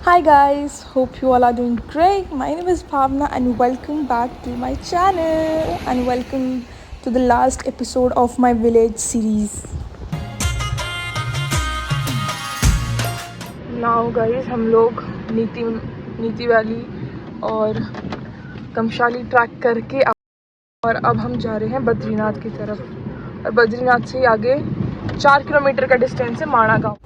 Hi guys, hope you all are doing great. My name is Bhavna and welcome back to my channel and welcome to the last episode of my village series. Now guys, हम लोग नीति valley और कमशाली track करके और अब हम जा रहे हैं बद्रीनाथ की तरफ और बद्रीनाथ से आगे 4 किलोमीटर का डिस्टेंस है माणा गाँव।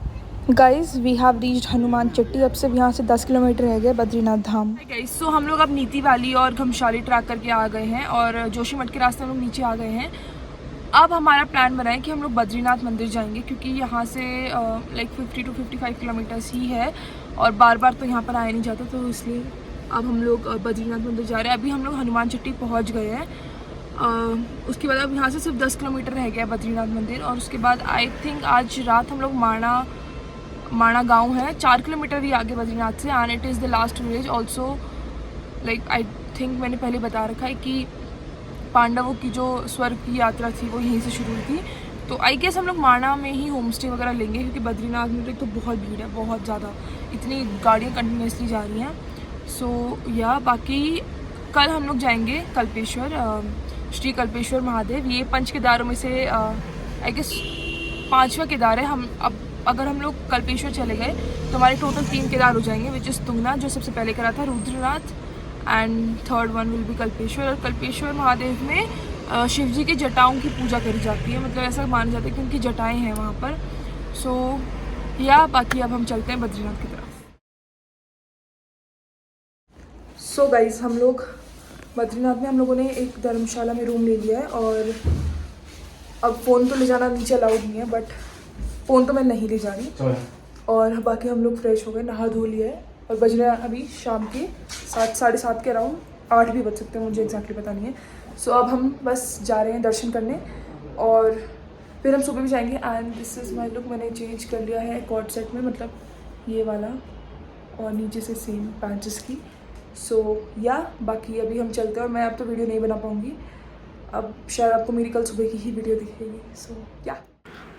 Guys we have reached Hanuman Chatti. अब से यहाँ से 10 किलोमीटर रह गए बद्रीनाथ धाम। गाइज सो हम लोग अब नीति वैली और घमशाली ट्रैक करके आ गए हैं और जोशीमठ के रास्ते हम लोग नीचे आ गए हैं। अब हमारा प्लान बना है कि हम लोग बद्रीनाथ मंदिर जाएंगे क्योंकि यहाँ से लाइक 50 to 55 किलोमीटर्स ही है और बार बार तो यहाँ पर आया नहीं जाता, तो इसलिए अब हम लोग बद्रीनाथ मंदिर जा रहे हैं। अभी हम लोग हनुमान चट्टी पहुँच गए हैं। उसके बाद अब यहाँ से सिर्फ 10 किलोमीटर रह गया बद्रीनाथ मंदिर और उसके बाद आई थिंक आज रात हम लोग माणा गांव है 4 किलोमीटर ही आगे बद्रीनाथ से and it is the last village also. Like I think मैंने पहले बता रखा है कि पांडवों की जो स्वर्ग की यात्रा थी वो यहीं से शुरू हुई थी, तो आई गेस हम लोग माणा में ही होम स्टे वगैरह लेंगे क्योंकि बद्रीनाथ में तो बहुत भीड़ है, बहुत ज़्यादा, इतनी गाड़ियाँ कंटिन्यूसली जा रही हैं। सो या बाकी कल हम लोग जाएंगे कल्पेश्वर, श्री कल्पेश्वर महादेव। ये 5 केदारों में से आई गेस 5वां केदार है। हम अब अगर हम लोग कल्पेश्वर चले गए तो हमारे टोटल 3 केदार हो जाएंगे, विच इज़ तुंगनाथ जो सबसे पहले करा था, Rudranath and third one will be Kalpeshwar. और कल्पेश्वर महादेव में शिव जी की जटाओं की पूजा करी जाती है, मतलब ऐसा माना जाता है कि उनकी जटाएं हैं वहाँ पर। सो या बाकी अब हम चलते हैं बद्रीनाथ की तरफ। सो गाइज हम लोग बद्रीनाथ में हम लोगों ने एक धर्मशाला में रूम ले लिया है और अब फ़ोन तो ले जाना नीचे अलाउड नहीं है, बट फ़ोन तो मैं नहीं ले जा रही। और बाकी हम लोग फ्रेश हो गए, नहा धो लिया है और बज रहे हैं अभी शाम के 7 साढ़े 7 के अराउंड, 8 भी बज सकते हैं, मुझे एग्जैक्टली पता नहीं है। सो अब हम बस जा रहे हैं दर्शन करने और फिर हम सुबह भी जाएंगे। And this is my look, मैंने चेंज कर लिया है कॉर्ड सेट में, मतलब ये वाला और नीचे से सेम पैंचेस की। सो या बाकी अभी हम चलते हैं और मैं अब तो वीडियो नहीं बना पाऊँगी, अब शायद आपको मेरी कल सुबह की ही वीडियो दिखेगी।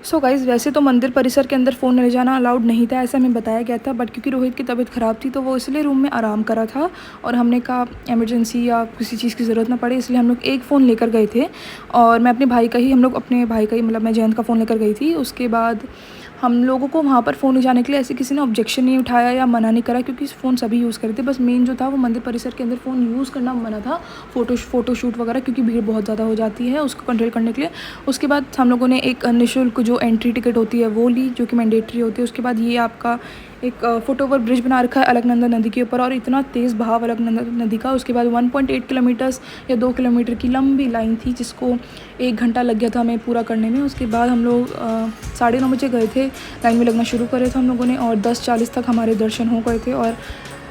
सो गाइज़ वैसे तो मंदिर परिसर के अंदर फ़ोन ले जाना अलाउड नहीं था, ऐसा हमें बताया गया था, बट क्योंकि रोहित की तबीयत ख़राब थी तो वो इसलिए रूम में आराम करा था और हमने कहा इमरजेंसी या किसी चीज़ की ज़रूरत ना पड़े, इसलिए हम लोग एक फ़ोन लेकर गए थे। और मैं अपने भाई का ही मतलब मैं जयंत का फ़ोन लेकर गई थी। उसके बाद हम लोगों को वहाँ पर फ़ोन ले जाने के लिए ऐसे किसी ने ऑब्जेक्शन नहीं उठाया या मना नहीं करा क्योंकि फ़ोन सभी यूज़ करते थे। बस मेन जो था वो मंदिर परिसर के अंदर फ़ोन यूज़ करना मना था, फ़ोटोशूट वगैरह, क्योंकि भीड़ बहुत ज़्यादा हो जाती है, उसको कंट्रोल करने के लिए। उसके बाद हम लोगों ने एक निःशुल्क जो एंट्री टिकट होती है वो ली, जो कि मैंडेटरी होती है। उसके बाद ये आपका एक फुट ओवर ब्रिज बना रखा है अलकनंदा नदी के ऊपर और इतना तेज़ बहाव अलकनंदा नदी का। उसके बाद 1.8 किलोमीटर्स या 2 किलोमीटर की लंबी लाइन थी जिसको 1 घंटा लग गया था हमें पूरा करने में। उसके बाद हम लोग 9:30 बजे गए थे, लाइन में लगना शुरू करे थे हम लोगों ने और 10:40 तक हमारे दर्शन हो गए थे। और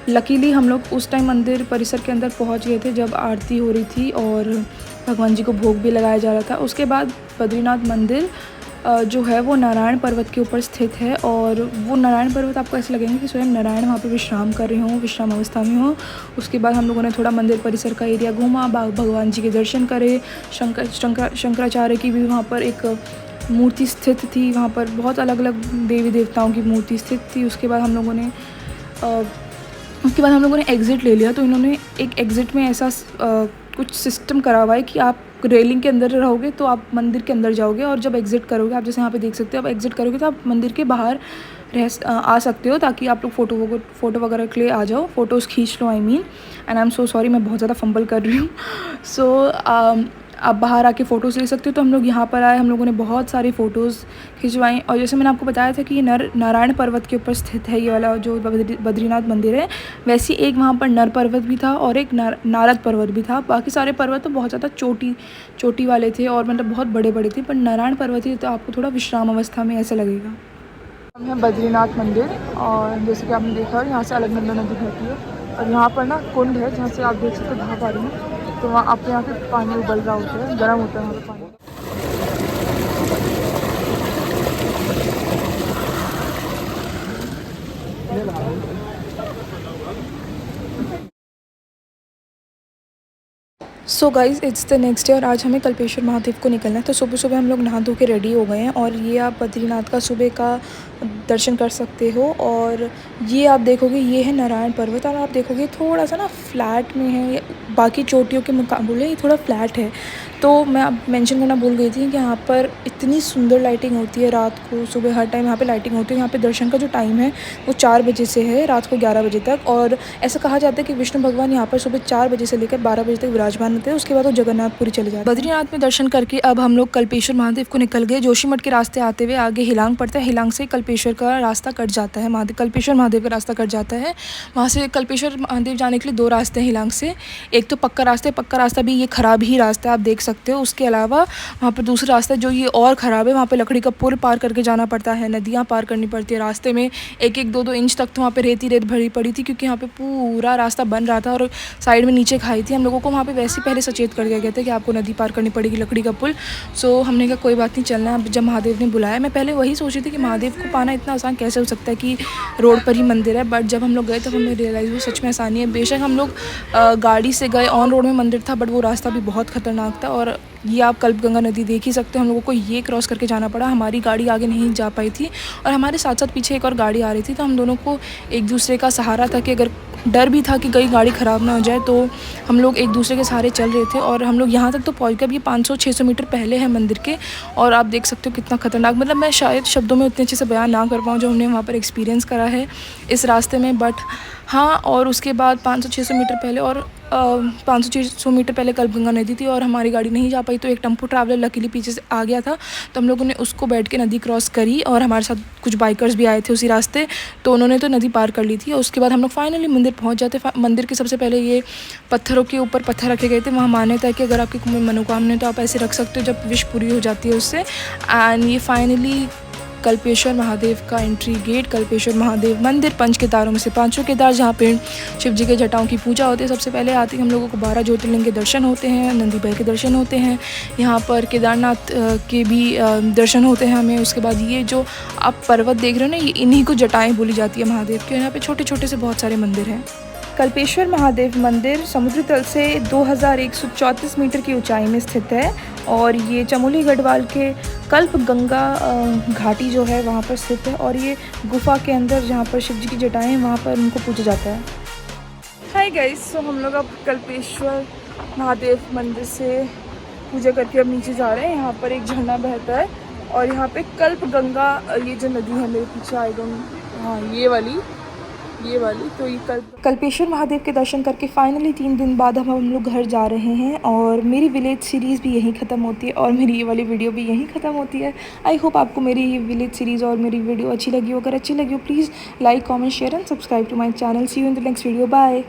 लकीली हम लोग उस टाइम मंदिर परिसर के अंदर पहुंच गए थे जब आरती हो रही थी और भगवान जी को भोग भी लगाया जा रहा था। उसके बाद बद्रीनाथ मंदिर जो है वो नारायण पर्वत के ऊपर स्थित है और वो नारायण पर्वत आपको ऐसे लगेंगे कि स्वयं नारायण वहाँ पे विश्राम कर रहे हों, विश्राम अवस्था में हों। उसके बाद हम लोगों ने थोड़ा मंदिर परिसर का एरिया घूमा, भगवान जी के दर्शन करे। शंकराचार्य की भी वहाँ पर एक मूर्ति स्थित थी, वहाँ पर बहुत अलग अलग देवी देवताओं की मूर्ति स्थित थी। उसके बाद हम लोगों ने एग्ज़िट ले लिया, तो इन्होंने एक एग्ज़िट में ऐसा कुछ सिस्टम करा हुआ है कि आप रेलिंग के अंदर रहोगे तो आप मंदिर के अंदर जाओगे और जब एग्ज़िट करोगे, आप जैसे यहाँ पे देख सकते हो, आप एग्ज़िट करोगे तो आप मंदिर के बाहर आ सकते हो ताकि आप लोग फ़ोटो वगैरह के लिए आ जाओ, फ़ोटोज़ खींच लो। I mean and I am so sorry, मैं बहुत ज़्यादा फंबल कर रही हूँ। सो आप बाहर आके फ़ोटोज़ ले सकते हो। तो हम लोग यहाँ पर आए, हम लोगों ने बहुत सारी फ़ोटोज़ खिंचवाई और जैसे मैंने आपको बताया था कि ये नारायण पर्वत के ऊपर स्थित है ये वाला जो बद्रीनाथ मंदिर है, वैसे एक वहाँ पर नर पर्वत भी था और एक नारद पर्वत भी था। बाकी सारे पर्वत तो बहुत ज़्यादा चोटी वाले थे और मतलब बहुत बड़े बड़े थे, पर नारायण पर्वत ही तो आपको थोड़ा विश्राम अवस्था में ऐसा लगेगा। हम हैं बद्रीनाथ मंदिर और जैसे कि आपने देखा यहाँ से अलकनंदा नदी बहती है और यहाँ पर ना कुंड है जहाँ से आप देख सकते हो भाप आ रही है, तो वहाँ आपके यहाँ पे पानी उबल रहा होता है, गर्म होता है वहाँ पे पानी। So guys it's the next day और आज हमें कल्पेश्वर महादेव को निकलना है। तो सुबह सुबह हम लोग नहा धो के रेडी हो गए हैं और ये आप बद्रीनाथ का सुबह का दर्शन कर सकते हो। और ये आप देखोगे ये है नारायण पर्वत और आप देखोगे थोड़ा सा ना फ्लैट में है, बाकी चोटियों के मुकाबले ये थोड़ा फ्लैट है। तो मैं अब मेंशन करना भूल गई थी कि यहाँ पर इतनी सुंदर लाइटिंग होती है रात को, सुबह हर टाइम यहाँ पे लाइटिंग होती है। यहाँ पे दर्शन का जो टाइम है वो 4 बजे से है रात को 11 बजे तक। और ऐसा कहा जाता है कि विष्णु भगवान यहाँ पर सुबह 4 बजे से लेकर 12 बजे तक विराजमान होते हैं, उसके बाद वो जगन्नाथपुरी चले जाते हैं। बद्रीनाथ में दर्शन करके अब हम लोग कल्पेश्वर महादेव को निकल गए। जोशीमठ के रास्ते आते हुए आगे हिलांग पड़ता है, हिलांग से कल्पेश्वर का रास्ता कट जाता है, कल्पेश्वर महादेव का रास्ता कट जाता है। वहाँ से कल्पेश्वर महादेव जाने के लिए 2 रास्ते हैं हिलांग से। एक तो पक्का रास्ता भी ये ख़राब ही रास्ता है, आप देख सकते हो। उसके अलावा वहाँ पर दूसरा रास्ता जो ये और ख़राब है, वहाँ पर लकड़ी का पुल पार करके जाना पड़ता है, नदियाँ पार करनी पड़ती है रास्ते में। 1-2 इंच तक तो वहाँ पे रेत भरी पड़ी थी, क्योंकि यहाँ पे पूरा रास्ता बन रहा था और साइड में नीचे खाई थी। हम लोगों को वहाँ पे वैसे ही पहले सचेत कर दिया गया था कि आपको नदी पार करनी पड़ेगी, लकड़ी का पुल। सो हमने कहा कोई बात नहीं, चलना है। अब जब महादेव ने बुलाया, मैं पहले वही सोच रही थी कि महादेव को पाना इतना आसान कैसे हो सकता है कि रोड पर ही मंदिर है। बट जब हम लोग गए तब हमें रियलाइज़ वो सच में आसानी है। बेशक हम लोग गाड़ी से गए, ऑन रोड में मंदिर था, बट वो रास्ता भी बहुत ख़तरनाक था। और ये आप कल्पगंगा नदी देख ही सकते हो, हम लोगों को ये क्रॉस करके जाना पड़ा। हमारी गाड़ी आगे नहीं जा पाई थी और हमारे साथ साथ पीछे एक और गाड़ी आ रही थी, तो हम दोनों को एक दूसरे का सहारा था कि अगर डर भी था कि कहीं गाड़ी ख़राब ना हो जाए, तो हम लोग एक दूसरे के सहारे चल रहे थे। और हम लोग यहाँ तक तो पहुँच गए। अब ये 500-600 मीटर पहले है मंदिर के, और आप देख सकते हो कितना ख़तरनाक, मतलब मैं शायद शब्दों में उतने अच्छे से बयान ना कर पाऊँ जो हमने वहाँ पर एक्सपीरियंस करा है इस रास्ते में। बट हाँ, और उसके बाद 500-600 मीटर पहले और 500-600 मीटर पहले कल्पगंगा नदी थी और हमारी गाड़ी नहीं जा पाई। तो एक टेम्पो ट्रैवलर लकीली पीछे से आ गया था, तो हम लोगों ने उसको बैठ के नदी क्रॉस करी। और हमारे साथ कुछ बाइकर्स भी आए थे उसी रास्ते, तो उन्होंने तो नदी पार कर ली थी। और उसके बाद हम लोग फाइनली मंदिर पहुंच जाते। मंदिर के सबसे पहले ये पत्थरों के ऊपर पत्थर रखे गए थे। वहाँ मान्यता है कि अगर आपकी कोई मनोकामना है तो आप ऐसे रख सकते हो जब विश पूरी हो जाती है उससे। एंड ये फाइनली कल्पेश्वर महादेव का एंट्री गेट, कल्पेश्वर महादेव मंदिर, 5 केदारों में से 5वां केदार, जहाँ पे शिव जी के जटाओं की पूजा होती है। सबसे पहले आते ही हम लोगों को 12 ज्योतिर्लिंग के दर्शन होते हैं, नंदी बैल के दर्शन होते हैं, यहाँ पर केदारनाथ के भी दर्शन होते हैं हमें। उसके बाद ये जो आप पर्वत देख रहे हो ना, ये इन्हीं को जटाएँ बोली जाती है महादेव के। यहाँ पे छोटे छोटे से बहुत सारे मंदिर हैं। कल्पेश्वर महादेव मंदिर समुद्री तल से 2134 मीटर की ऊंचाई में स्थित है और ये चमोली गढ़वाल के कल्पगंगा घाटी जो है वहाँ पर स्थित है। और ये गुफा के अंदर जहाँ पर शिव जी की जटाएं हैं वहाँ पर उनको पूजा जाता है। हाय गाइस, सो हम लोग अब कल्पेश्वर महादेव मंदिर से पूजा करके अब नीचे जा रहे हैं। यहाँ पर एक झरना बहता है और यहाँ पे कल्पगंगा, ये जो नदी है मेरे पीछे, आई डोंट, हाँ ये वाली, तो ये कल्पेश्वर महादेव के दर्शन करके फाइनली 3 दिन बाद हम लोग घर जा रहे हैं। और मेरी विलेज सीरीज़ भी यहीं ख़त्म होती है और मेरी ये वाली वीडियो भी यहीं ख़त्म होती है। आई होप आपको मेरी ये विलेज सीरीज़ और मेरी वीडियो अच्छी लगी हो। अगर अच्छी लगी हो please like, comment, share and subscribe to my channel. See you in the next video, bye.